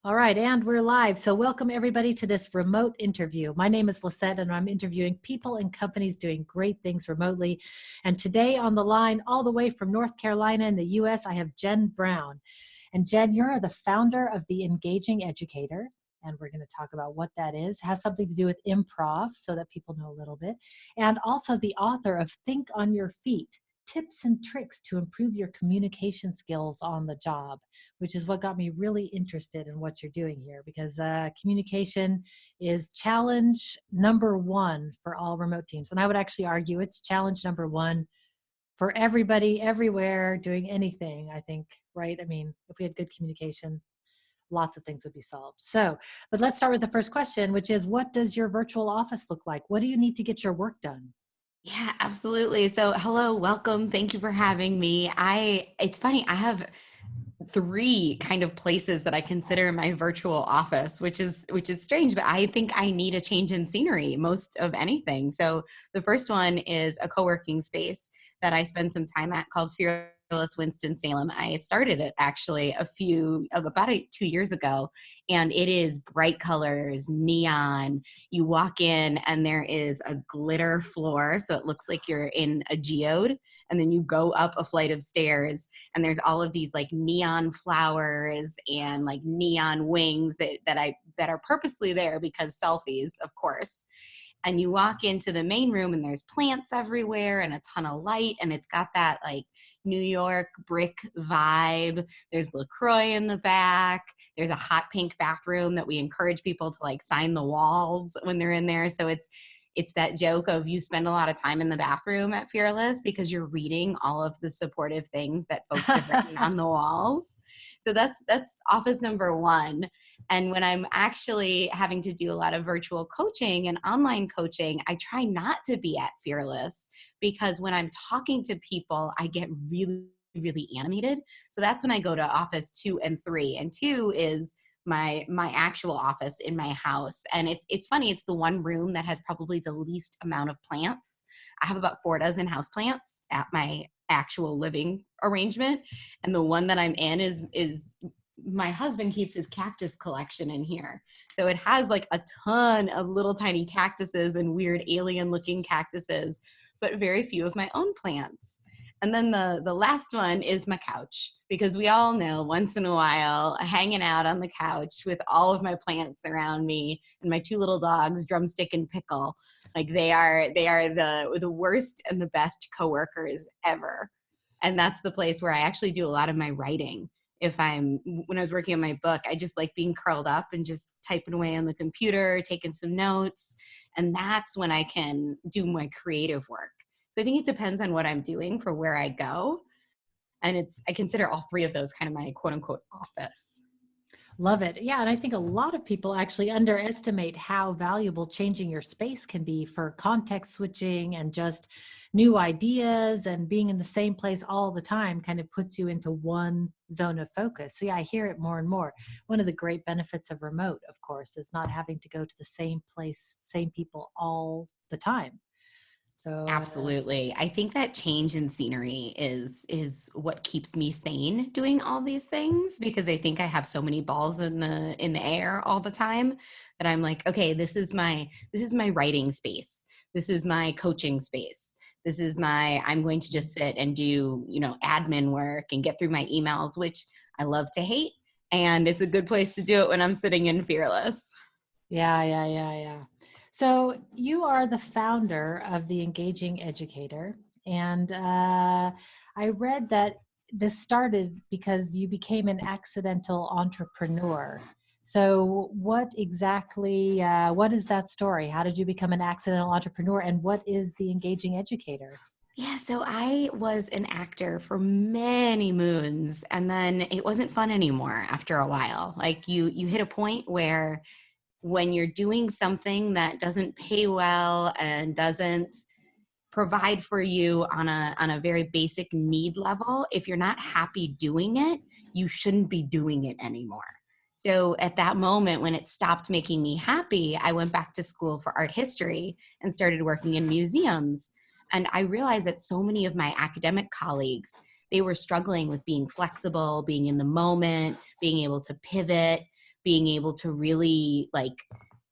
All right, and we're live. So welcome everybody to this remote interview. My name is Lisette and I'm interviewing people and companies doing great things remotely. And today on the line, all the way from North Carolina in the US, I have Jen Brown. And Jen, you're the founder of the Engaging Educator. And we're going to talk about what that is. It has something to do with improv so that people know a little bit. And also the author of Think on Your Feet, Tips and Tricks to Improve Your Communication Skills on the Job, which is what got me really interested in what you're doing here, because communication is challenge number one for all remote teams. And I would actually argue it's challenge number one for everybody, everywhere, doing anything, I think, right? I mean, if we had good communication, lots of things would be solved. So, but let's start with the first question, which is, what does your virtual office look like? What do you need to get your work done? Yeah, absolutely. So, hello, welcome. Thank you for having me. It's funny, I have three kind of places that I consider my virtual office, which is strange, but I think I need a change in scenery most of anything. So, the first one is a co-working space that I spend some time at called Fearless Winston-Salem. I started it actually about 2 years ago, and it is bright colors, neon. You walk in and there is a glitter floor, so it looks like you're in a geode, and then you go up a flight of stairs and there's all of these like neon flowers and like neon wings that are purposely there because selfies, of course. And you walk into the main room and there's plants everywhere and a ton of light, and it's got that like New York brick vibe. There's LaCroix in the back. There's a hot pink bathroom that we encourage people to like sign the walls when they're in there. So it's that joke of you spend a lot of time in the bathroom at Fearless because you're reading all of the supportive things that folks have written on the walls. So that's office number one. And when I'm actually having to do a lot of virtual coaching and online coaching, I try not to be at Fearless, because when I'm talking to people, I get really, really animated. So that's when I go to office 2 and 3. And 2 is my actual office in my house. And it's funny, it's the one room that has probably the least amount of plants. I have about 4 dozen house plants at my actual living arrangement. And the one that I'm in is my husband keeps his cactus collection in here. So it has like a ton of little tiny cactuses and weird alien looking cactuses, but very few of my own plants. And then the last one is my couch, because we all know once in a while hanging out on the couch with all of my plants around me and my 2 little dogs, Drumstick and Pickle, like they are the worst and the best coworkers ever. And that's the place where I actually do a lot of my writing. When I was working on my book, I just like being curled up and just typing away on the computer, taking some notes. And that's when I can do my creative work. So I think it depends on what I'm doing for where I go. And I consider all three of those kind of my quote unquote office. Love it. Yeah. And I think a lot of people actually underestimate how valuable changing your space can be for context switching and just new ideas, and being in the same place all the time kind of puts you into one zone of focus. So yeah, I hear it more and more. One of the great benefits of remote, of course, is not having to go to the same place, same people all the time. So Absolutely. I think that change in scenery is what keeps me sane doing all these things, because I think I have so many balls in the air all the time that I'm like, okay, this is my writing space. This is my coaching space. I'm going to just sit and do, admin work and get through my emails, which I love to hate. And it's a good place to do it when I'm sitting in Fearless. yeah. So you are the founder of the Engaging Educator, and I read that this started because you became an accidental entrepreneur. So what is that story? How did you become an accidental entrepreneur, and what is the Engaging Educator? Yeah, so I was an actor for many moons, and then it wasn't fun anymore after a while. Like you hit a point where when you're doing something that doesn't pay well and doesn't provide for you on a very basic need level, if you're not happy doing it, you shouldn't be doing it anymore. So at that moment when it stopped making me happy, I went back to school for art history and started working in museums. And I realized that so many of my academic colleagues, they were struggling with being flexible, being in the moment, being able to pivot. being able to really like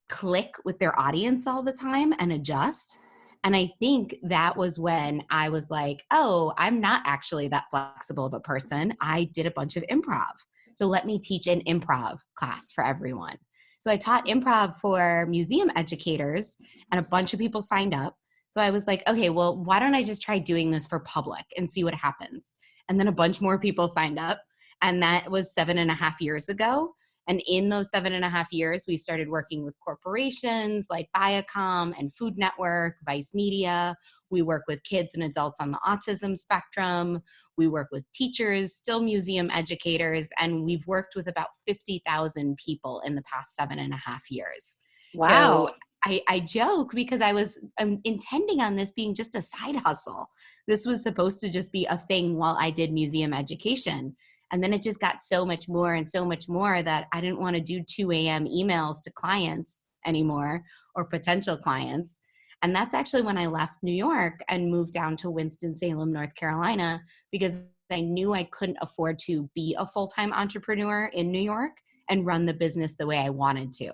click with their audience all the time and adjust. And I think that was when I was like, oh, I'm not actually that flexible of a person. I did a bunch of improv. So let me teach an improv class for everyone. So I taught improv for museum educators, and a bunch of people signed up. So I was like, okay, well, why don't I just try doing this for public and see what happens? And then a bunch more people signed up. And that was 7.5 years ago. And in those 7.5 years, we started working with corporations like Viacom and Food Network, Vice Media. We work with kids and adults on the autism spectrum. We work with teachers, still museum educators, and we've worked with about 50,000 people in the past 7.5 years. So Wow. I joke because I'm intending on this being just a side hustle. This was supposed to just be a thing while I did museum education. And then it just got so much more and so much more that I didn't want to do 2 a.m. emails to clients anymore, or potential clients. And that's actually when I left New York and moved down to Winston-Salem, North Carolina, because I knew I couldn't afford to be a full-time entrepreneur in New York and run the business the way I wanted to.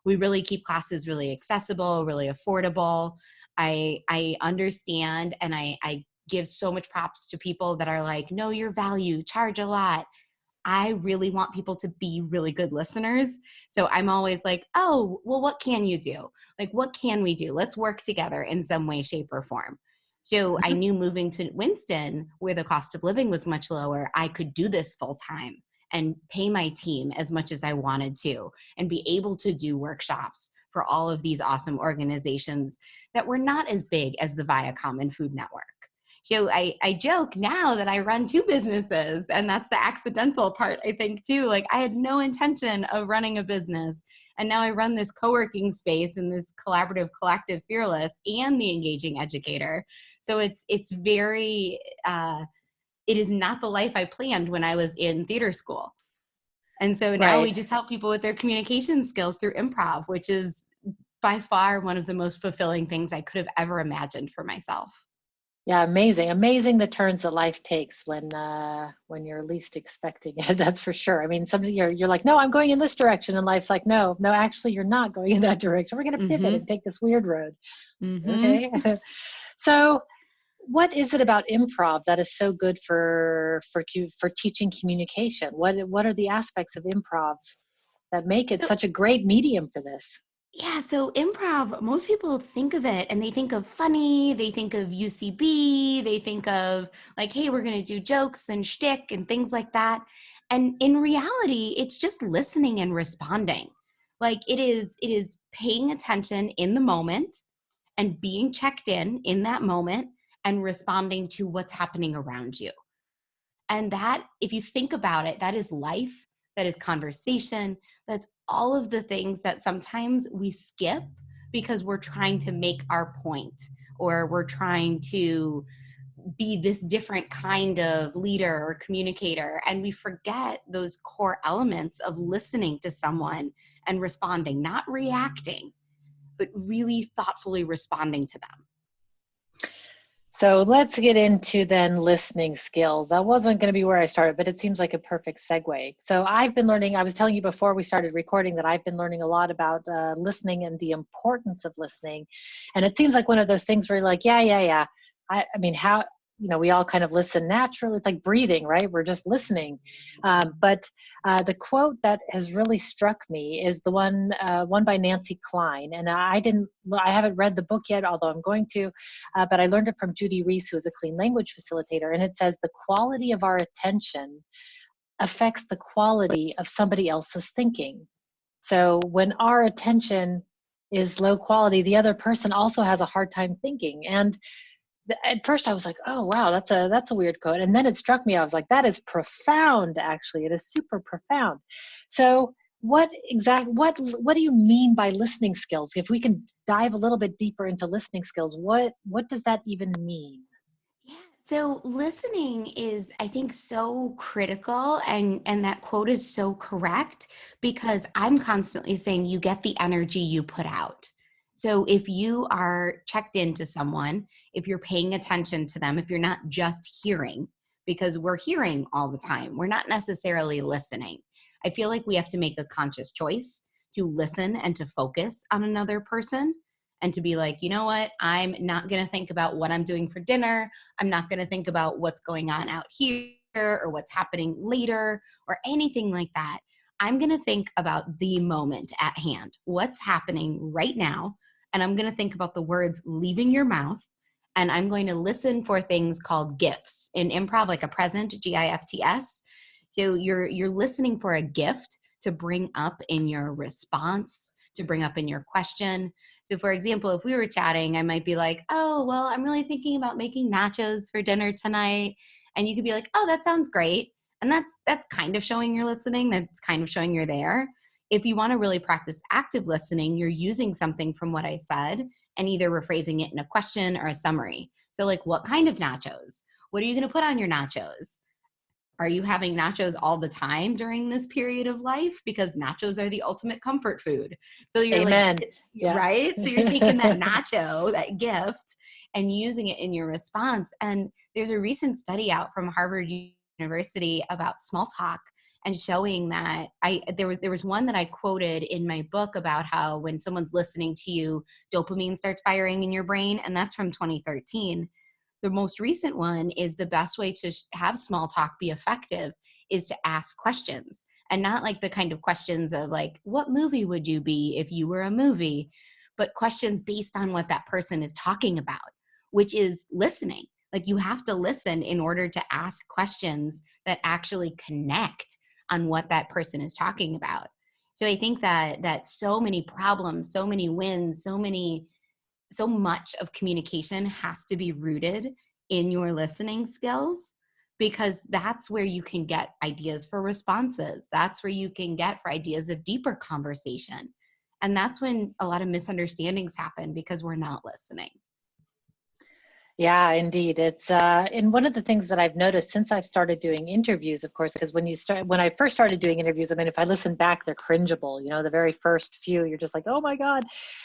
We really keep classes really accessible, really affordable. I understand, and I give so much props to people that are like, know your value, charge a lot. I really want people to be really good listeners. So I'm always like, oh, well, what can you do? Like, what can we do? Let's work together in some way, shape, or form. So I knew moving to Winston, where the cost of living was much lower, I could do this full time and pay my team as much as I wanted to, and be able to do workshops for all of these awesome organizations that were not as big as the Viacom and Food Network. So I joke now that I run two businesses, and that's the accidental part, I think, too. Like, I had no intention of running a business, and now I run this co-working space and this collaborative collective Fearless and the Engaging Educator. So it's very it is not the life I planned when I was in theater school. And so now we Right. just help people with their communication skills through improv, which is by far one of the most fulfilling things I could have ever imagined for myself. Yeah, amazing. Amazing the turns that life takes when you're least expecting it. That's for sure. I mean, somebody you're like, no, I'm going in this direction, and life's like, no, no, actually, you're not going in that direction. We're going to pivot and Mm-hmm. take this weird road. Mm-hmm. Okay. So, what is it about improv that is so good for teaching communication? What are the aspects of improv that make it So such a great medium for this? yeah, so improv, most people think of it and they think of funny, they think of UCB, they think of like, hey, we're going to do jokes and shtick and things like that. And in reality, it's just listening and responding. Like it is paying attention in the moment and being checked in that moment and responding to what's happening around you. And that, if you think about it, that is life, that is conversation, that's all of the things that sometimes we skip because we're trying to make our point, or we're trying to be this different kind of leader or communicator. And we forget those core elements of listening to someone and responding, not reacting, but really thoughtfully responding to them. So let's get into then listening skills. That wasn't going to be where I started, but it seems like a perfect segue. So I've been learning, I was telling you before we started recording that I've been learning a lot about listening and the importance of listening. And it seems like one of those things where you're like, yeah, yeah, yeah. I mean, how, we all kind of listen naturally. It's like breathing, right? We're just listening. But the quote that has really struck me is the one by Nancy Klein. And I haven't read the book yet, although I'm going to. But I learned it from Judy Reese, who is a clean language facilitator. And it says the quality of our attention affects the quality of somebody else's thinking. So when our attention is low quality, the other person also has a hard time thinking. And at first I was like, oh wow, that's a weird quote. And then it struck me, I was like, that is profound, actually. It is super profound. So what do you mean by listening skills? If we can dive a little bit deeper into listening skills, what does that even mean? Yeah. So listening is, I think, so critical, and that quote is so correct, because I'm constantly saying you get the energy you put out. So if you are checked into someone, if you're paying attention to them, if you're not just hearing, because we're hearing all the time, we're not necessarily listening. I feel like we have to make a conscious choice to listen and to focus on another person and to be like, you know what, I'm not going to think about what I'm doing for dinner. I'm not going to think about what's going on out here or what's happening later or anything like that. I'm going to think about the moment at hand, what's happening right now. And I'm going to think about the words leaving your mouth. And I'm going to listen for things called gifts in improv, like a present, GIFTS. So you're listening for a gift to bring up in your response, to bring up in your question. So for example, if we were chatting, I might be like, oh, well, I'm really thinking about making nachos for dinner tonight. And you could be like, oh, that sounds great. And that's kind of showing you're listening. That's kind of showing you're there. If you want to really practice active listening, you're using something from what I said and either rephrasing it in a question or a summary. So like, what kind of nachos? What are you going to put on your nachos? Are you having nachos all the time during this period of life? Because nachos are the ultimate comfort food. So you're Amen. like, Yeah. right? So you're taking that nacho, that gift, and using it in your response. And there's a recent study out from Harvard University about small talk and showing that there was one that I quoted in my book about how when someone's listening to you, dopamine starts firing in your brain. And that's from 2013. The most recent one is the best way to have small talk be effective is to ask questions, and not like the kind of questions of like, what movie would you be if you were a movie, but questions based on what that person is talking about, which is listening. Like you have to listen in order to ask questions that actually connect on what that person is talking about. So I think that so many problems, so many wins, so much of communication has to be rooted in your listening skills, because that's where you can get ideas for responses. That's where you can get for ideas of deeper conversation. And that's when a lot of misunderstandings happen because we're not listening. Yeah, indeed. It's and one of the things that I've noticed since I've started doing interviews, of course, because when I first started doing interviews, I mean, if I listen back, they're cringeable. You know, the very first few, you're just like, oh my God.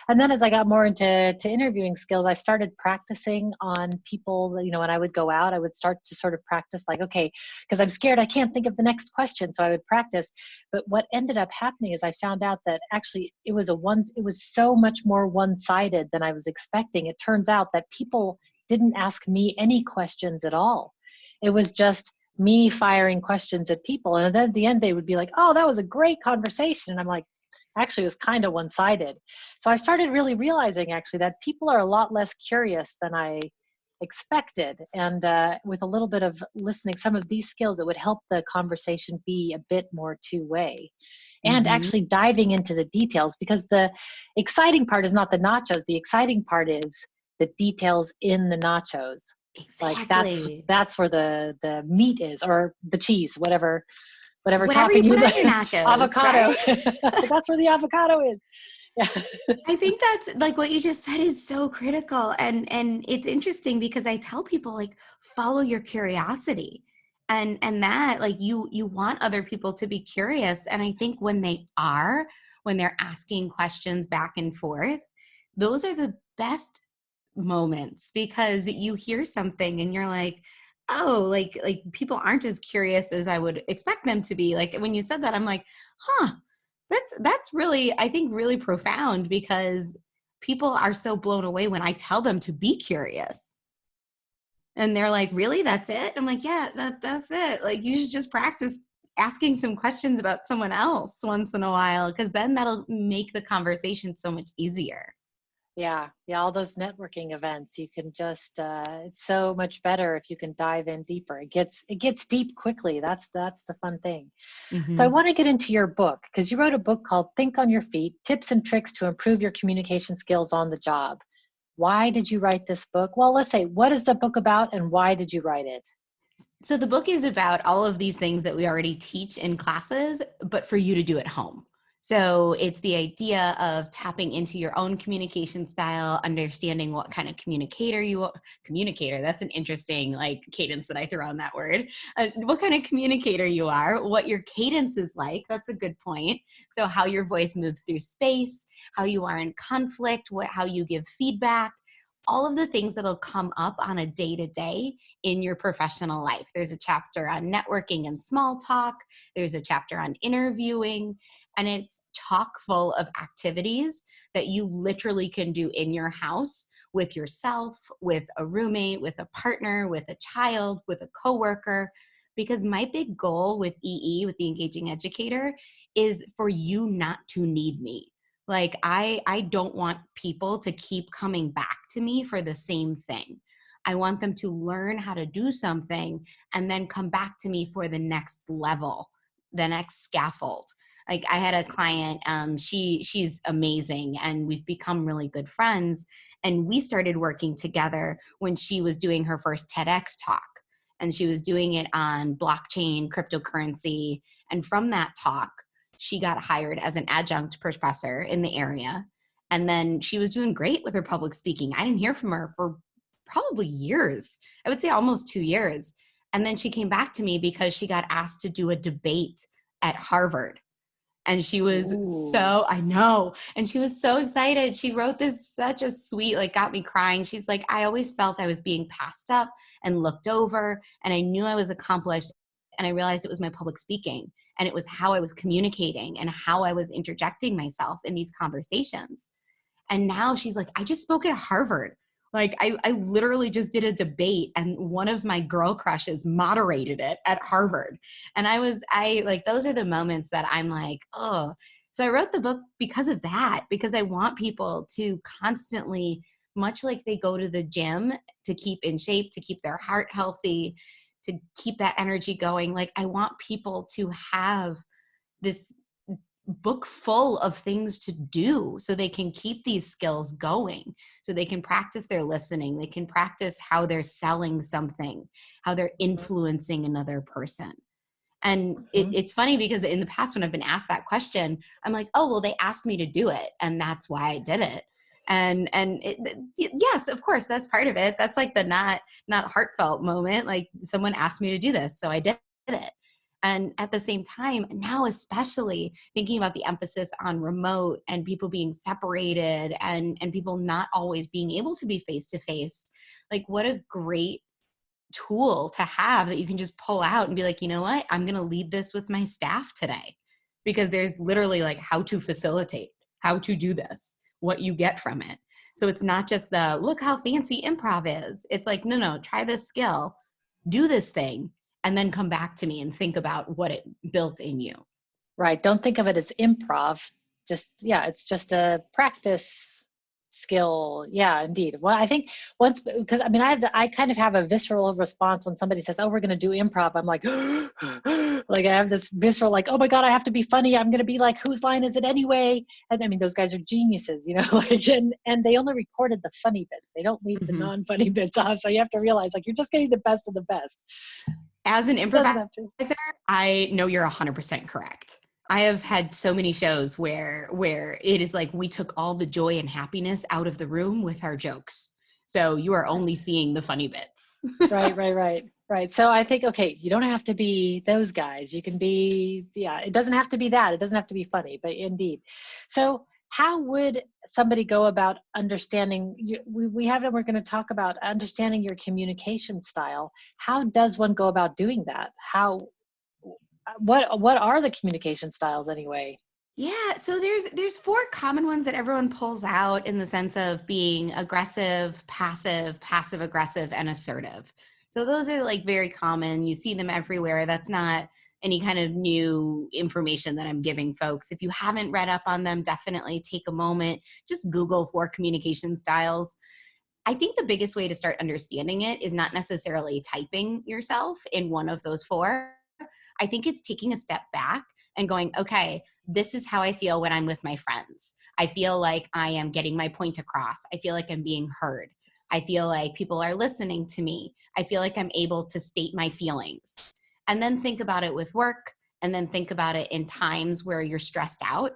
And then as I got more into interviewing skills, I started practicing on people. You know, when I would go out, I would start to sort of practice like, okay, because I'm scared, I can't think of the next question, so I would practice. But what ended up happening is I found out that actually it was so much more one-sided than I was expecting. It turns out that people didn't ask me any questions at all. It was just me firing questions at people. And then at the end, they would be like, oh, that was a great conversation. And I'm like, actually, it was kind of one-sided. So I started really realizing actually that people are a lot less curious than I expected. And with a little bit of listening, some of these skills, it would help the conversation be a bit more two-way. And Mm-hmm. actually diving into the details, because the exciting part is not the nachos. The exciting part is the details in the nachos. Like Exactly. that's where the meat is, or the cheese, whatever Whatever you topping you put on your like. nachos, Avocado. right? That's where the avocado is. Yeah. I think that's like what you just said is so critical. And it's interesting because I tell people like follow your curiosity. And that like you want other people to be curious. And I think when when they're asking questions back and forth, those are the best moments because you hear something and you're like, oh, like people aren't as curious as I would expect them to be. Like when you said that, I'm like, huh, that's really, I think, really profound because people are so blown away when I tell them to be curious. And they're like, really? That's it? I'm like, yeah, that's it. Like you should just practice asking some questions about someone else once in a while, because then that'll make the conversation so much easier. Yeah, all those networking events, you can just it's so much better if you can dive in deeper. It gets deep quickly. That's the fun thing. So I Mm-hmm. want to get into your book, because you wrote a book called Think on Your Feet: Tips and Tricks to Improve Your Communication Skills on the Job. Why did you write this book? Well, let's say, what is the book about and why did you write it? So the book is about all of these things that we already teach in classes, but for you to do at home. So it's the idea of tapping into your own communication style, understanding what kind of communicator, that's an interesting like cadence that I throw on that word. What kind of communicator you are, what your cadence is like, that's a good point. So how your voice moves through space, how you are in conflict, how you give feedback, all of the things that'll come up on a day-to-day in your professional life. There's a chapter on networking and small talk. There's a chapter on interviewing, and it's chock full of activities that you literally can do in your house with yourself, with a roommate, with a partner, with a child, with a coworker. Because my big goal with with the Engaging Educator, is for you not to need me. Like I don't want people to keep coming back to me for the same thing. I want them to learn how to do something and then come back to me for the next level, the next scaffold. Like I had a client, she's amazing and we've become really good friends. And we started working together when she was doing her first TEDx talk. And she was doing it on blockchain, cryptocurrency. And from that talk, she got hired as an adjunct professor in the area. And then she was doing great with her public speaking. I didn't hear from her for probably years. I would say almost 2 years. And then she came back to me because she got asked to do a debate at Harvard. And she was I know. And she was so excited. She wrote this such a sweet, like got me crying. She's like, I always felt I was being passed up and looked over, and I knew I was accomplished. And I realized it was my public speaking, and it was how I was communicating and how I was interjecting myself in these conversations. And now she's like, I just spoke at Harvard. Like I literally just did a debate and one of my girl crushes moderated it at Harvard. And I like, those are the moments that I'm like, oh. So I wrote the book because of that, because I want people to constantly, much like they go to the gym to keep in shape, to keep their heart healthy, to keep that energy going. Like I want people to have this book full of things to do so they can keep these skills going, so they can practice their listening, they can practice how they're selling something, how they're influencing another person. And it's funny because in the past when I've been asked that question, I'm like, oh, well, they asked me to do it and that's why I did it. Yes, of course, that's part of it. That's like the not heartfelt moment. Like someone asked me to do this, so I did it. And at the same time, now especially thinking about the emphasis on remote and people being separated and people not always being able to be face to face, like what a great tool to have that you can just pull out and be like, you know what, I'm going to lead this with my staff today, because there's literally like how to facilitate, how to do this, what you get from it. So it's not just the look how fancy improv is. It's like, no, try this skill, do this thing, and then come back to me and think about what it built in you. Right. Don't think of it as improv. It's just a practice skill. Yeah, indeed. Well, I think because I mean, I kind of have a visceral response when somebody says, oh, we're going to do improv. I'm like, like I have this visceral, like, oh my God, I have to be funny. I'm going to be like, whose line is it anyway? And I mean, those guys are geniuses, like, and they only recorded the funny bits. They don't leave the non-funny bits on. So you have to realize like, you're just getting the best of the best. As an improviser, I know you're 100% correct. I have had so many shows where it is like we took all the joy and happiness out of the room with our jokes. So you are only seeing the funny bits. Right. So I think, okay, you don't have to be those guys. You can be, it doesn't have to be that. It doesn't have to be funny, but indeed. So how would somebody go about understanding, we're going to talk about understanding your communication style. How does one go about doing that? What are the communication styles anyway? Yeah, so there's 4 common ones that everyone pulls out in the sense of being aggressive, passive aggressive, and assertive. So those are like very common. You see them everywhere. That's not any kind of new information that I'm giving folks. If you haven't read up on them, definitely take a moment, just Google 4 communication styles. I think the biggest way to start understanding it is not necessarily typing yourself in one of those 4. I think it's taking a step back and going, okay, this is how I feel when I'm with my friends. I feel like I am getting my point across. I feel like I'm being heard. I feel like people are listening to me. I feel like I'm able to state my feelings. And then think about it with work, and then think about it in times where you're stressed out,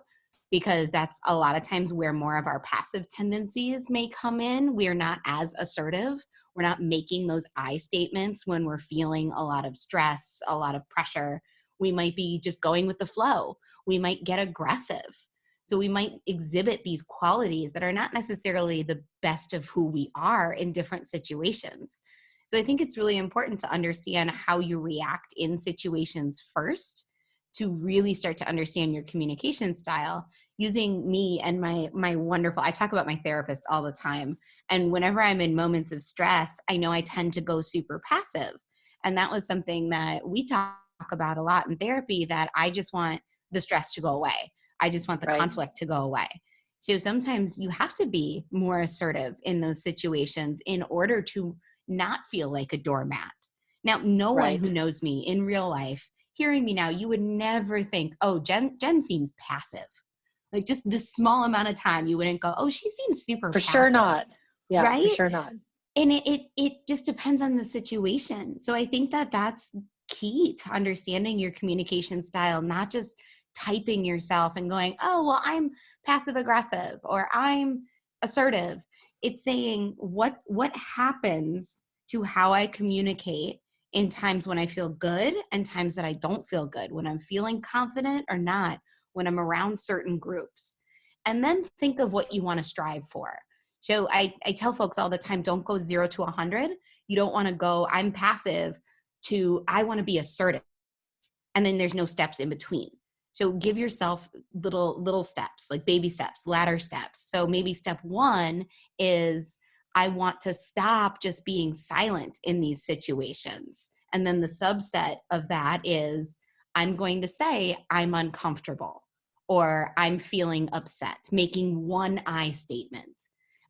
because that's a lot of times where more of our passive tendencies may come in. We're not as assertive. We're not making those I statements when we're feeling a lot of stress, a lot of pressure. We might be just going with the flow. We might get aggressive. So we might exhibit these qualities that are not necessarily the best of who we are in different situations. So I think it's really important to understand how you react in situations first, to really start to understand your communication style, using me and my wonderful, I talk about my therapist all the time. And whenever I'm in moments of stress, I know I tend to go super passive. And that was something that we talk about a lot in therapy, that I just want the stress to go away. I just want the Right. conflict to go away. So sometimes you have to be more assertive in those situations in order to not feel like a doormat. Now, no one Right. who knows me in real life, hearing me now, you would never think, oh, Jen seems passive. Like just this small amount of time, you wouldn't go, oh, she seems super For sure passive, not. Yeah, for right? sure not. And it just depends on the situation. So I think that that's key to understanding your communication style, not just typing yourself and going, oh, well, I'm passive aggressive or I'm assertive. It's saying what happens to how I communicate in times when I feel good and times that I don't feel good, when I'm feeling confident or not, when I'm around certain groups. And then think of what you want to strive for. So I tell folks all the time, don't go 0 to 100. You don't want to go, I'm passive, to I want to be assertive. And then there's no steps in between. So give yourself little steps, like baby steps, ladder steps. So maybe step 1 is I want to stop just being silent in these situations. And then the subset of that is I'm going to say I'm uncomfortable or I'm feeling upset, making one I statement.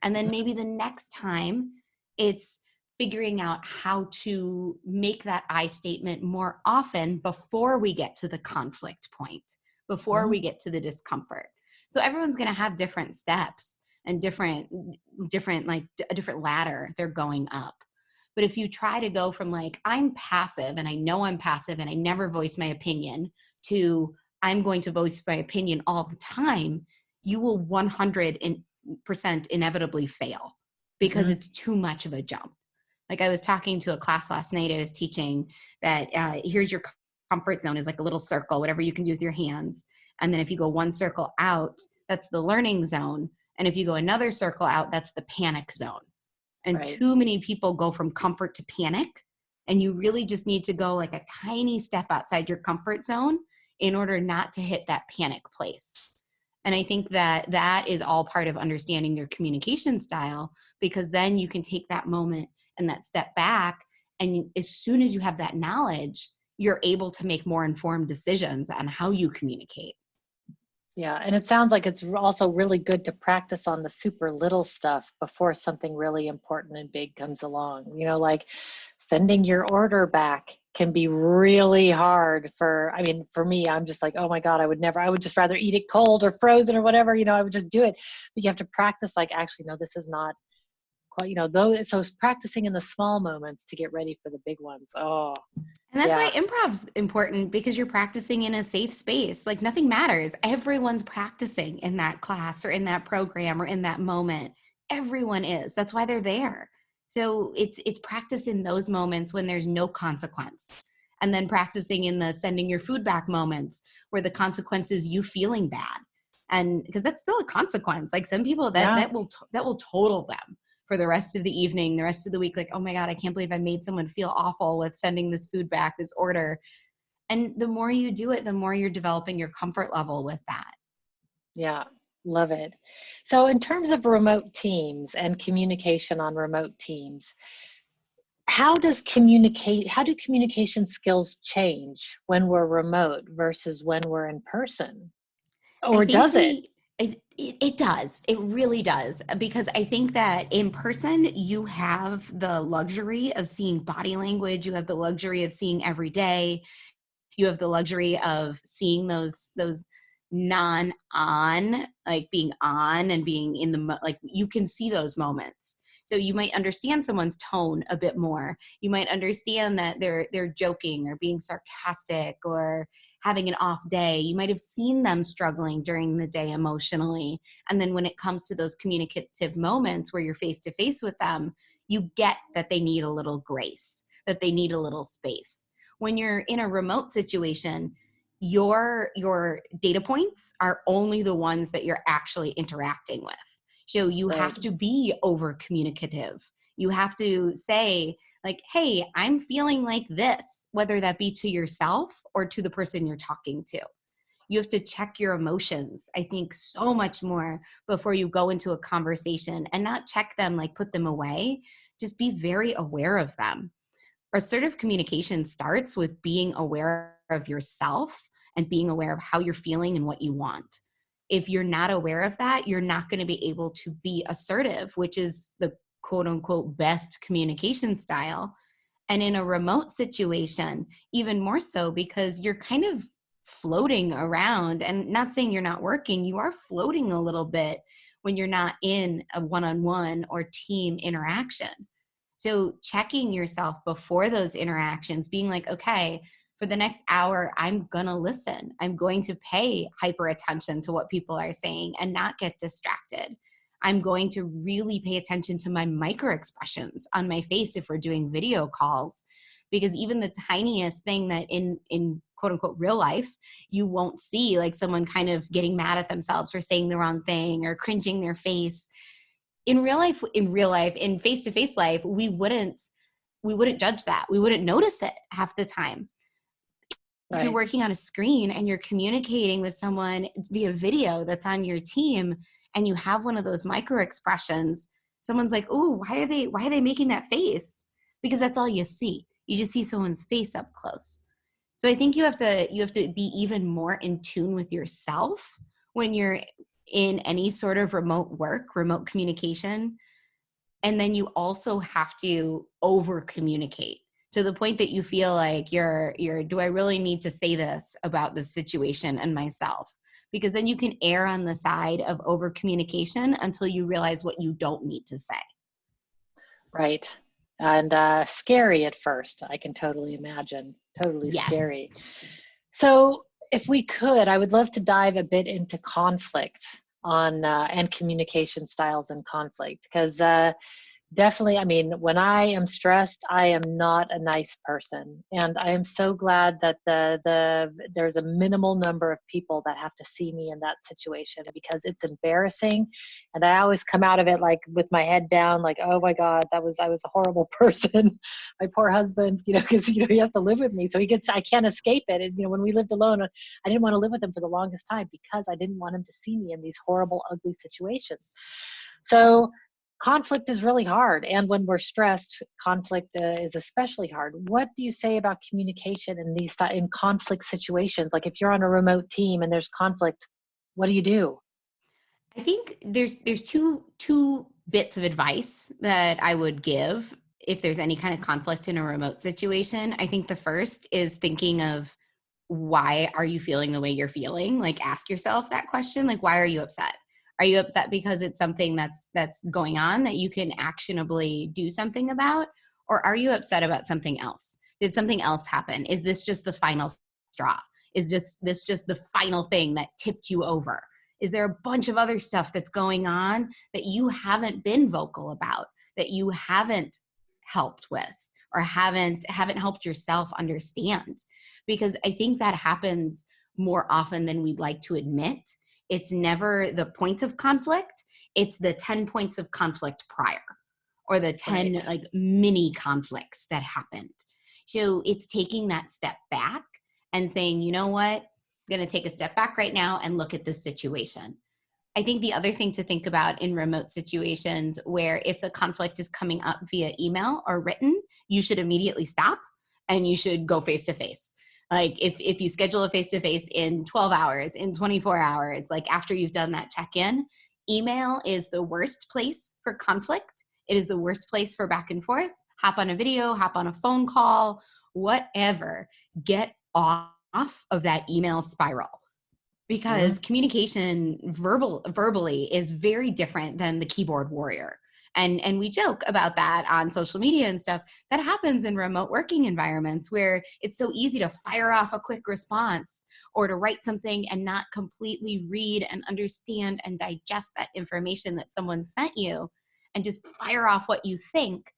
And then maybe the next time it's figuring out how to make that I statement more often before we get to the conflict point, before we get to the discomfort. So everyone's going to have different steps and different like a different ladder they're going up. But if you try to go from like, I'm passive and I know I'm passive and I never voice my opinion, to I'm going to voice my opinion all the time, you will 100% inevitably fail because it's too much of a jump. Like I was talking to a class last night, I was teaching that here's your comfort zone is like a little circle, whatever you can do with your hands. And then if you go one circle out, that's the learning zone. And if you go another circle out, that's the panic zone. And Right. too many people go from comfort to panic. And you really just need to go like a tiny step outside your comfort zone in order not to hit that panic place. And I think that that is all part of understanding your communication style, because then you can take that moment and that step back. And as soon as you have that knowledge, you're able to make more informed decisions on how you communicate. Yeah, and it sounds like it's also really good to practice on the super little stuff before something really important and big comes along. Like sending your order back can be really hard for me, I'm just like, oh my God, I would just rather eat it cold or frozen or whatever, I would just do it. But you have to practice like, actually, no, this is not quite, so it's practicing in the small moments to get ready for the big ones. Oh, And that's yeah. why improv's important, because you're practicing in a safe space. Like nothing matters. Everyone's practicing in that class or in that program or in that moment. Everyone is. That's why they're there. So it's practice in those moments when there's no consequence. And then practicing in the sending your food back moments where the consequence is you feeling bad. And because that's still a consequence. Like some people Yeah. that will total them for the rest of the evening, the rest of the week, like, oh my God, I can't believe I made someone feel awful with sending this food back, this order. And the more you do it, the more you're developing your comfort level with that. Yeah, love it. So in terms of remote teams and communication on remote teams, how do communication skills change when we're remote versus when we're in person? I Or think does it? it does. It really does. Because I think that in person, you have the luxury of seeing body language. You have the luxury of seeing every day. You have the luxury of seeing those non-on, like being on and being in the, like you can see those moments. So you might understand someone's tone a bit more. You might understand that they're joking or being sarcastic or having an off day. You might have seen them struggling during the day emotionally. And then when it comes to those communicative moments where you're face to face with them, you get that they need a little grace, that they need a little space. When you're in a remote situation, your data points are only the ones that you're actually interacting with. So you Right. have to be over communicative. You have to say, like, hey, I'm feeling like this, whether that be to yourself or to the person you're talking to. You have to check your emotions, I think, so much more before you go into a conversation, and not check them, like put them away. Just be very aware of them. Assertive communication starts with being aware of yourself and being aware of how you're feeling and what you want. If you're not aware of that, you're not going to be able to be assertive, which is the quote unquote best communication style. And in a remote situation, even more so, because you're kind of floating around, and not saying you're not working, you are floating a little bit when you're not in a one-on-one or team interaction. So checking yourself before those interactions, being like, okay, for the next hour, I'm going to listen. I'm going to pay hyper attention to what people are saying and not get distracted. I'm going to really pay attention to my micro expressions on my face if we're doing video calls, because even the tiniest thing that in quote unquote real life, you won't see, like someone kind of getting mad at themselves for saying the wrong thing or cringing their face. In real life, in face-to-face life, we wouldn't judge that. We wouldn't notice it half the time. If you're Right. working on a screen and you're communicating with someone via video that's on your team, and you have one of those micro expressions, someone's like, "Oh, why are they making that face?" Because that's all you see. You just see someone's face up close. So I think you have to be even more in tune with yourself when you're in any sort of remote work, remote communication. And then you also have to over communicate to the point that you feel like you're do I really need to say this about this situation and myself? Because then you can err on the side of over communication until you realize what you don't need to say. Right. And scary at first. I can totally imagine. Totally Yes. scary. So, if we could, I would love to dive a bit into conflict on and communication styles and conflict, because definitely, I mean, when I am stressed, I am not a nice person, and I am so glad that there's a minimal number of people that have to see me in that situation, because it's embarrassing, and I always come out of it like with my head down, like, oh my God, I was a horrible person. My poor husband, because he has to live with me, so I can't escape it. And when we lived alone, I didn't want to live with him for the longest time because I didn't want him to see me in these horrible, ugly situations. So conflict is really hard, and when we're stressed, conflict is especially hard. What do you say about communication in conflict situations? Like if you're on a remote team and there's conflict, what do you do? I think there's two bits of advice that I would give if there's any kind of conflict in a remote situation. I think the first is thinking of, why are you feeling the way you're feeling? Like, ask yourself that question. Like, why are you upset? Are you upset because it's something that's going on that you can actionably do something about? Or are you upset about something else? Did something else happen? Is this just the final straw? Is this just the final thing that tipped you over? Is there a bunch of other stuff that's going on that you haven't been vocal about, that you haven't helped with, or haven't helped yourself understand? Because I think that happens more often than we'd like to admit. It's never the point of conflict, it's the 10 points of conflict prior, or the 10 Right. like mini conflicts that happened. So it's taking that step back and saying, you know what, I'm going to take a step back right now and look at this situation. I think the other thing to think about in remote situations, where if the conflict is coming up via email or written, you should immediately stop and you should go face to face. Like if you schedule a face to face in 12 hours, in 24 hours, like after you've done that check in, email is the worst place for conflict. It is the worst place for back and forth. Hop on a video, hop on a phone call, whatever. Get off of that email spiral, because Mhm. communication verbally is very different than the keyboard warrior. And we joke about that on social media and stuff. That happens in remote working environments where it's so easy to fire off a quick response, or to write something and not completely read and understand and digest that information that someone sent you, and just fire off what you think.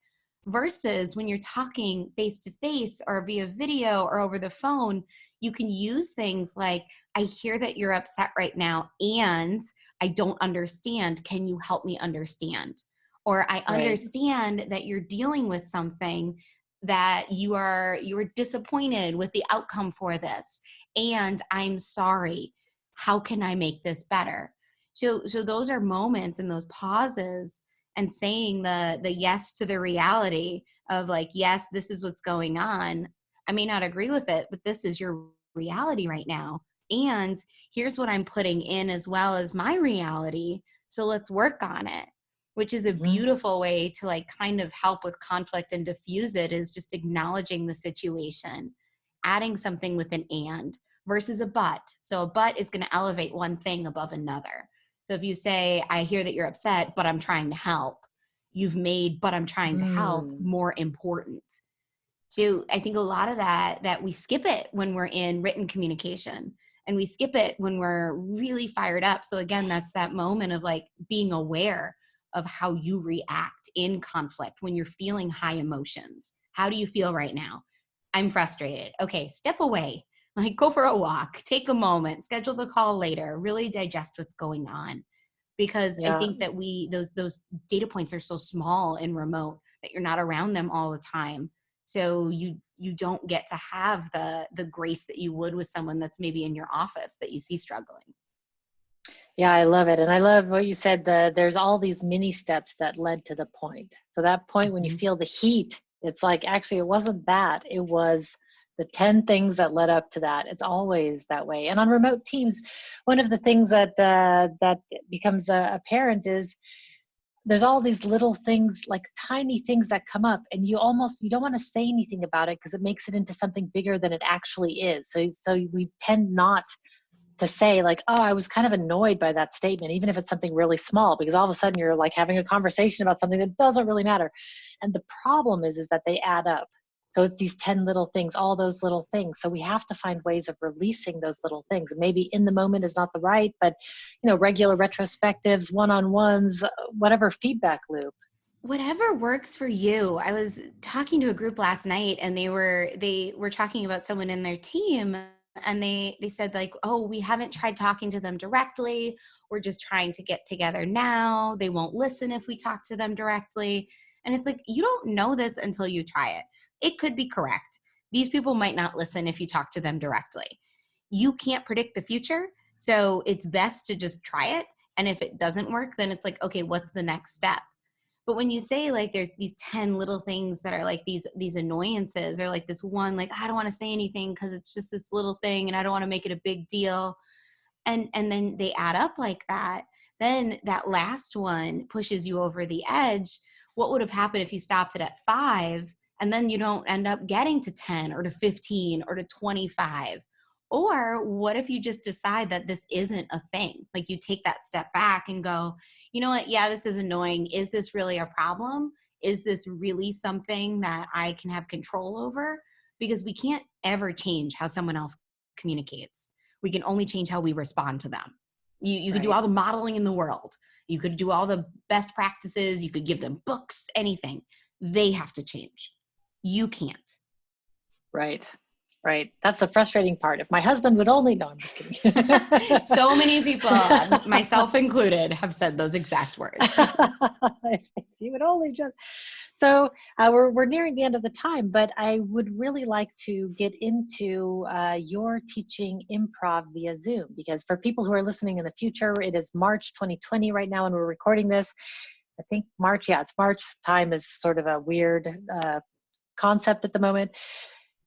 Versus when you're talking face to face or via video or over the phone, You can use things like, I hear that you're upset right now and I don't understand. Can you help me understand? Or I Right. understand that you're dealing with something that you are disappointed with the outcome for this, and I'm sorry. How can I make this better? So those are moments and those pauses, and saying the yes to the reality of like, yes, this is what's going on. I may not agree with it, but this is your reality right now. And here's what I'm putting in as well as my reality. So let's work on it, which is a Mhm. beautiful way to like kind of help with conflict and diffuse it, is just acknowledging the situation, adding something with an and versus a but. So a but is going to elevate one thing above another. So if you say, I hear that you're upset, but I'm trying to help, you've made but I'm trying to help Mm. more important. So I think a lot of that we skip it when we're in written communication, and we skip it when we're really fired up. So again, that's that moment of like being aware of how you react in conflict when you're feeling high emotions. How do you feel right now? I'm frustrated. Okay, step away. Like, go for a walk, take a moment, schedule the call later, really digest what's going on. Because I Yeah. think that those data points are so small and remote that you're not around them all the time. So you don't get to have the grace that you would with someone that's maybe in your office that you see struggling. Yeah, I love it. And I love what you said, there's all these mini steps that led to the point. So that point when you Mhm. feel the heat, it's like actually it wasn't that, it was the 10 things that led up to that. It's always that way. And on remote teams, one of the things that becomes apparent is there's all these little things, like tiny things that come up, and you don't want to say anything about it because it makes it into something bigger than it actually is. So we tend not to say like, oh, I was kind of annoyed by that statement, even if it's something really small, because all of a sudden you're like having a conversation about something that doesn't really matter. And the problem is that they add up. So it's these 10 little things, all those little things. So we have to find ways of releasing those little things. Maybe in the moment is not the right, but regular retrospectives, one-on-ones, whatever feedback loop. Whatever works for you. I was talking to a group last night, and they were talking about someone in their team, and they said like, "Oh, we haven't tried talking to them directly. We're just trying to get together now. They won't listen if we talk to them directly." And it's like, you don't know this until you try it. It could be correct. These people might not listen if you talk to them directly. You can't predict the future, so it's best to just try it. And if it doesn't work, then it's like, okay, what's the next step? But when you say like there's these 10 little things that are like these annoyances, or like this one, like, I don't want to say anything because it's just this little thing and I don't want to make it a big deal. And then they add up like that. Then that last one pushes you over the edge. What would have happened if you stopped it at 5, and then you don't end up getting to 10 or to 15 or to 25? Or what if you just decide that this isn't a thing? Like, you take that step back and go, you know what? Yeah, this is annoying. Is this really a problem? Is this really something that I can have control over? Because we can't ever change how someone else communicates. We can only change how we respond to them. You could do Right. all the modeling in the world. You could do all the best practices. You could give them books, anything. They have to change. You can't. Right. Right. That's the frustrating part. If my husband would only, no, I'm just kidding. So many people, myself included, have said those exact words. If you would only just. So we're nearing the end of the time, but I would really like to get into your teaching improv via Zoom, because for people who are listening in the future, it is March 2020 right now, and we're recording this. I think March. Yeah, it's March. Time is sort of a weird concept at the moment.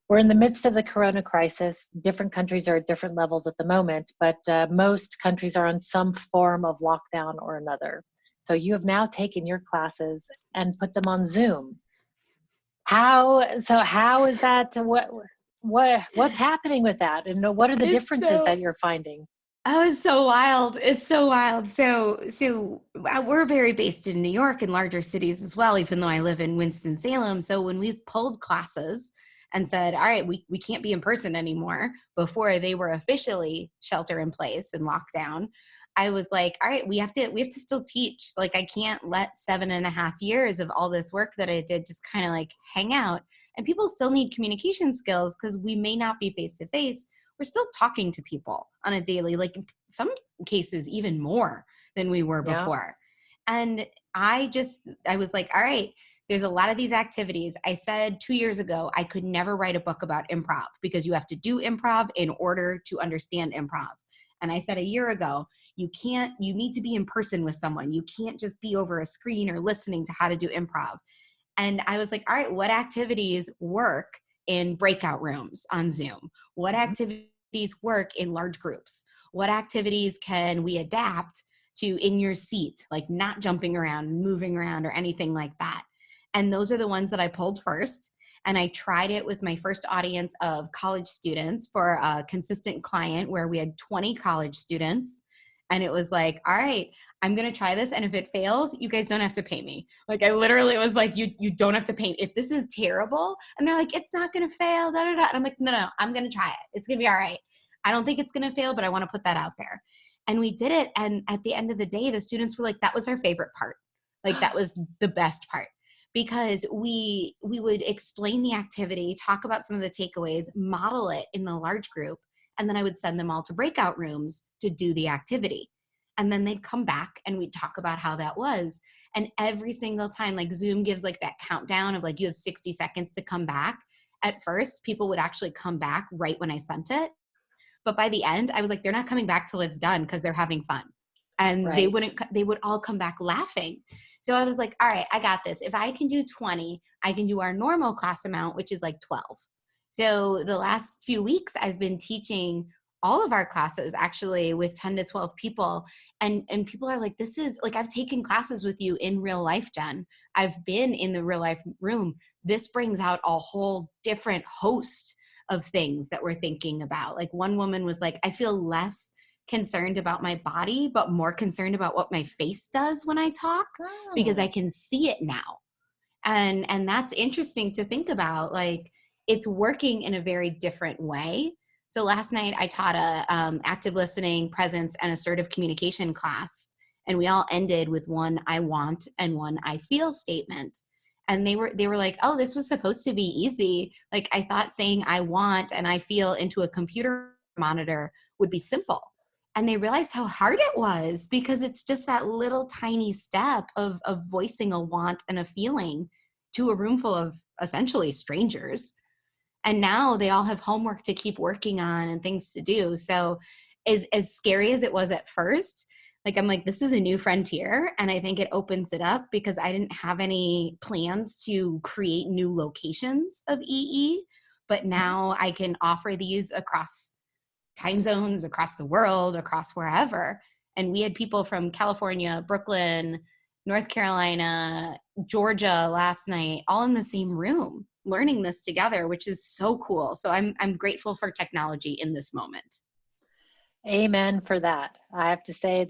We're in the midst of the corona crisis. Different countries are at different levels at the moment, but most countries are on some form of lockdown or another. So you have now taken your classes and put them on Zoom. How is that? What's happening with that? And what are the It's differences so that you're finding? Oh, it's so wild. It's so wild. So we're very based in New York and larger cities as well, even though I live in Winston-Salem. So when we pulled classes and said, all right, we can't be in person anymore, before they were officially shelter in place and lockdown, I was like, all right, we have to still teach. Like, I can't let 7.5 years of all this work that I did just kind of like hang out. And people still need communication skills because we may not be face to face. we're still talking to people on a daily, like in some cases, even more than we were Yeah. before. And I was like, all right, there's a lot of these activities. I said 2 years ago, I could never write a book about improv because you have to do improv in order to understand improv. And I said a year ago, you need to be in person with someone. You can't just be over a screen or listening to how to do improv. And I was like, all right, what activities work in breakout rooms on Zoom? What activities work in large groups? What activities can we adapt to in your seat, like not jumping around, moving around, or anything like that? And those are the ones that I pulled first. And I tried it with my first audience of college students for a consistent client where we had 20 college students. And it was like, all right, I'm going to try this. And if it fails, you guys don't have to pay me. Like I literally was like, you don't have to pay. If this is terrible, and they're like, it's not going to fail, da, da, da. And I'm like, no, I'm going to try it. It's going to be all right. I don't think it's going to fail, but I want to put that out there. And we did it. And at the end of the day, the students were like, that was our favorite part. Like that was the best part. Because we would explain the activity, talk about some of the takeaways, model it in the large group, and then I would send them all to breakout rooms to do the activity. And then they'd come back and we'd talk about how that was. And every single time, like Zoom gives like that countdown of like, you have 60 seconds to come back. At first, people would actually come back right when I sent it. But by the end, I was like, they're not coming back till it's done because they're having fun. And they would all come back laughing. So I was like, all right, I got this. If I can do 20, I can do our normal class amount, which is like 12. So the last few weeks I've been teaching all of our classes actually with 10 to 12 people. And people are like, this is like, I've taken classes with you in real life, Jen. I've been in the real life room. This brings out a whole different host of things that we're thinking about. Like one woman was like, I feel less concerned about my body, but more concerned about what my face does when I talk because I can see it now. And that's interesting to think about. Like it's working in a very different way. So last night I taught a active listening, presence, and assertive communication class. And we all ended with one I want and one I feel statement. And they were like, oh, this was supposed to be easy. Like I thought saying I want and I feel into a computer monitor would be simple. And they realized how hard it was because it's just that little tiny step of voicing a want and a feeling to a room full of essentially strangers. And now they all have homework to keep working on and things to do. So as scary as it was at first, like I'm like, this is a new frontier. And I think it opens it up because I didn't have any plans to create new locations of EE. But now I can offer these across time zones, across the world, across wherever. And we had people from California, Brooklyn, North Carolina, Georgia last night, all in the same room learning this together, which is so cool. So I'm grateful for technology in this moment. Amen for that. I have to say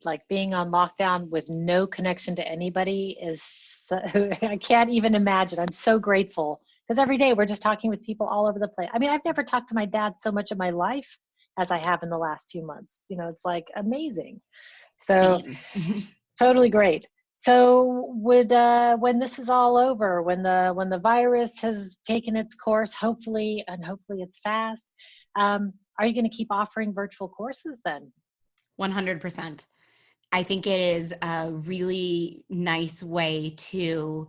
like being on lockdown with no connection to anybody is, I can't even imagine. I'm so grateful because every day we're just talking with people all over the place. I mean, I've never talked to my dad so much in my life as I have in the last 2 months. You know, it's like amazing. So totally great. So when this is all over, when the virus has taken its course, hopefully it's fast, are you going to keep offering virtual courses then? 100%. I think it is a really nice way to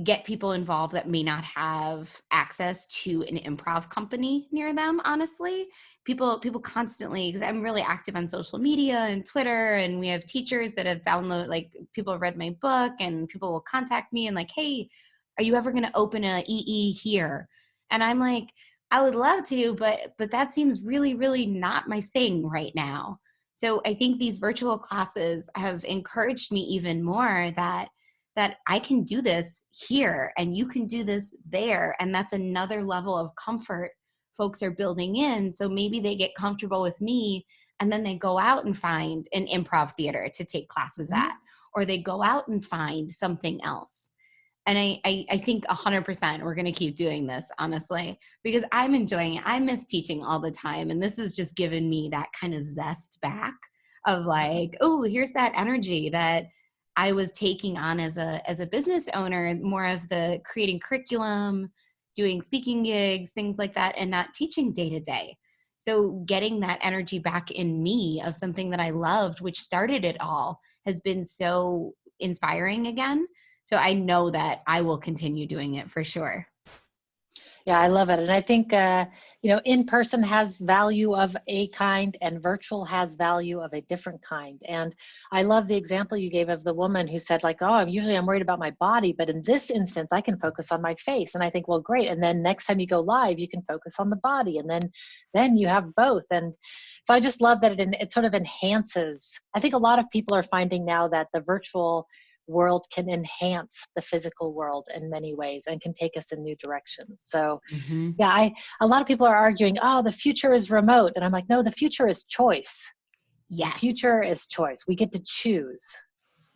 get people involved that may not have access to an improv company near them. Honestly, people constantly, because I'm really active on social media and Twitter, and we have teachers that have downloaded, like people have read my book and people will contact me and like, hey, are you ever going to open a EE here? And I'm like, I would love to, but that seems really, really not my thing right now. So I think these virtual classes have encouraged me even more that I can do this here and you can do this there. And that's another level of comfort folks are building in. So maybe they get comfortable with me and then they go out and find an improv theater to take classes at, or they go out and find something else. And I think 100% we're going to keep doing this, honestly, because I'm enjoying it. I miss teaching all the time. And this has just given me that kind of zest back of like, oh, here's that energy that I was taking on as a business owner, more of the creating curriculum, doing speaking gigs, things like that, and not teaching day to day. So getting that energy back in me of something that I loved, which started it all, has been so inspiring again. So I know that I will continue doing it for sure. Yeah, I love it. And I think, in person has value of a kind and virtual has value of a different kind. And I love the example you gave of the woman who said like, oh, I'm worried about my body, but in this instance, I can focus on my face. And I think, well, great. And then next time you go live, you can focus on the body, and then you have both. And so I just love that it sort of enhances. I think a lot of people are finding now that the virtual world can enhance the physical world in many ways and can take us in new directions. So Mm-hmm. yeah, a lot of people are arguing, oh, the future is remote. And I'm like, no, the future is choice. The Yes. future is choice. We get to choose.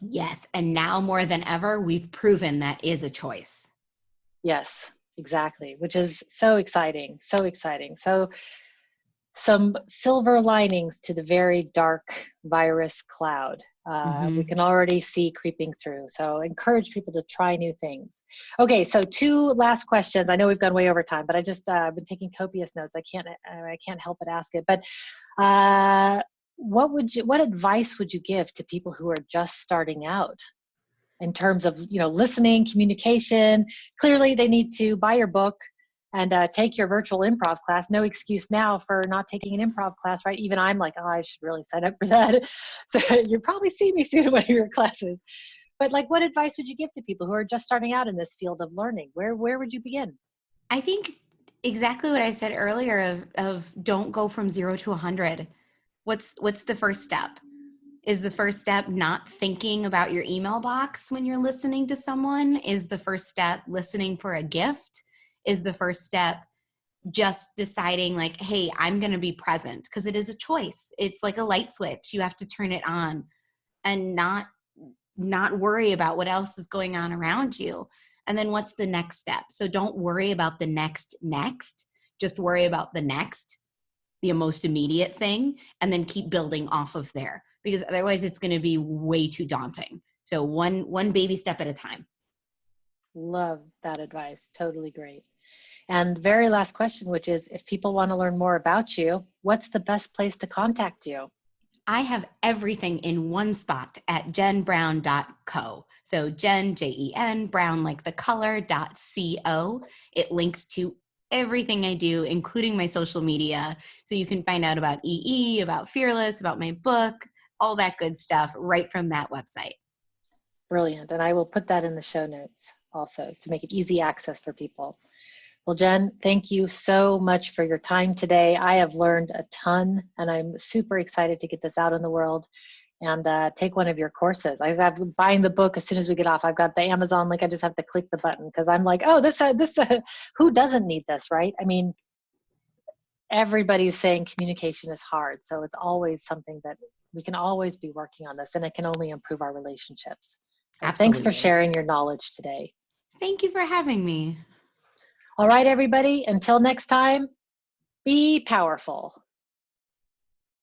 Yes. And now more than ever, we've proven that is a choice. Yes, exactly. Which is so exciting. So exciting. So some silver linings to the very dark virus cloud. We Mm-hmm. can already see creeping through. So encourage people to try new things. Okay, so two last questions. I know we've gone way over time, but I just been taking copious notes. I can't help but ask it. But what advice would you give to people who are just starting out in terms of listening, communication? Clearly, they need to buy your book and take your virtual improv class. No excuse now for not taking an improv class, right? Even I'm like, oh, I should really sign up for that. So you'll probably see me soon in one of your classes. But like, what advice would you give to people who are just starting out in this field of learning? Where would you begin? I think exactly what I said earlier of don't go from 0 to 100. What's the first step? Is the first step not thinking about your email box when you're listening to someone? Is the first step listening for a gift? Is the first step just deciding like, hey, I'm going to be present? Because it is a choice. It's like a light switch. You have to turn it on and not worry about what else is going on around you. And then what's the next step? So don't worry about the next, just worry about the next, the most immediate thing, and then keep building off of there, because otherwise it's going to be way too daunting. So one baby step at a time. Love that advice. Totally great. And very last question, which is, if people want to learn more about you, what's the best place to contact you? I have everything in one spot at jenbrown.co. So Jen, Jen, Brown like the color.co. It links to everything I do, including my social media. So you can find out about EE, about Fearless, about my book, all that good stuff right from that website. Brilliant. And I will put that in the show notes also to make it easy access for people. Well, Jen, thank you so much for your time today. I have learned a ton, and I'm super excited to get this out in the world and take one of your courses. I'm buying the book as soon as we get off. I've got the Amazon link. I just have to click the button because I'm like, oh, who doesn't need this, right? I mean, everybody's saying communication is hard. So it's always something that we can always be working on this, and it can only improve our relationships. So thanks for Absolutely. sharing your knowledge today. Thank you for having me. All right, everybody, until next time, be powerful.